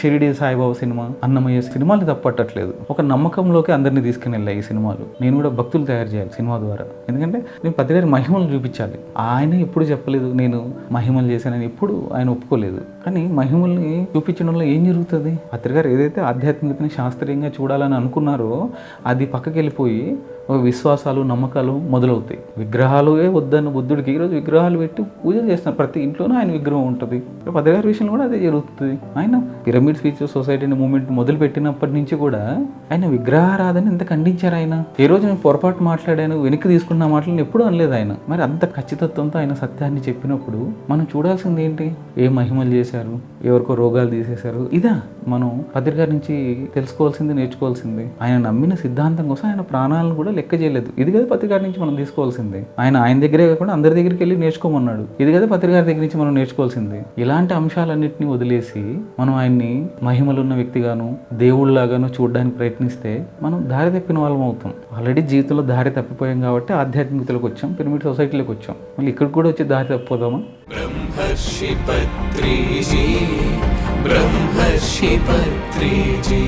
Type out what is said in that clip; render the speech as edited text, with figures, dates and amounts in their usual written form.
Shirdi Saibaba cinema, Annamayya సినిమాలు తప్పట్టట్లేదు. ఒక నమ్మకంలోకి అందరినీ తీసుకుని వెళ్ళాయి ఈ సినిమాలు. నేను కూడా భక్తులు తయారు చేయాలి సినిమా ద్వారా. ఎందుకంటే నేను పత్రి గారి మహిమలు చూపించాలి. ఆయన ఎప్పుడు చెప్పలేదు నేను మహిమలు చేశానని, ఎప్పుడు ఆయన ఒప్పుకోలేదు. కానీ మహిమల్ని చూపించడంలో ఏం జరుగుతుంది? పత్రి గారు ఏదైతే ఆధ్యాత్మికతని శాస్త్రీయంగా చూడాలని అనుకున్నారో అది పక్కకి వెళ్ళిపోయి విశ్వాసాలు, నమ్మకాలు మొదలవుతాయి. విగ్రహాలే వద్దన్న బుద్ధుడికి ఈరోజు విగ్రహాలు పెట్టి పూజలు చేస్తున్నారు. ప్రతి ఇంట్లోనూ ఆయన విగ్రహం ఉంటుంది. పత్రి గారి విషయంలో కూడా అదే జరుగుతుంది. ఆయన పిరమిడ్ స్పీచ్ సొసైటీ అనే మూమెంట్ మొదలు పెట్టినప్పటి నుంచి కూడా ఆయన విగ్రహారాధన ఎంత ఖండించారు. ఆయన ఏ రోజు నేను పొరపాటు మాట్లాడాను, వెనక్కి తీసుకున్న మాటలను ఎప్పుడూ అనలేదు ఆయన. మరి అంత ఖచ్చితత్వంతో ఆయన సత్యాన్ని చెప్పినప్పుడు మనం చూడాల్సింది ఏంటి? ఏ మహిమలు చేశారు, ఎవరికో రోగాలు తీసేశారు, ఇదా మనం పత్రి గారి నుంచి తెలుసుకోవాల్సింది, నేర్చుకోవాల్సింది. ఆయన నమ్మిన సిద్ధాంతం కోసం ఆయన ప్రాణాలను కూడా లెక్క చేయలేదు. ఇది కదా పత్రి గారి నుంచి మనం తీసుకోవాల్సింది. ఆయన దగ్గరే కాకుండా అందరి దగ్గరికి వెళ్ళి నేర్చుకోమన్నాడు. ఇది కదా పత్రి గారి దగ్గర నుంచి మనం నేర్చుకోవాల్సింది. ఇలాంటి అంశాలన్నింటినీ వదిలేసి మనం ఆయన్ని మహిమలున్న వ్యక్తిగాను, దేవుళ్ళలాగాను చూడడానికి ప్రయత్నిస్తే మనం దారి తప్పిన వాళ్ళం అవుతాం. ఆల్రెడీ జీవితంలో దారి తప్పిపోయాం కాబట్టి ఆధ్యాత్మికతలోకి వచ్చాం, పిరమిడ్ సొసైటీలోకి వచ్చాం. మళ్ళీ ఇక్కడ కూడా వచ్చి దారి తప్పిపోదామా? బ్రహ్మర్షి పత్రిజీ, బ్రహ్మర్షి పత్రిజీ.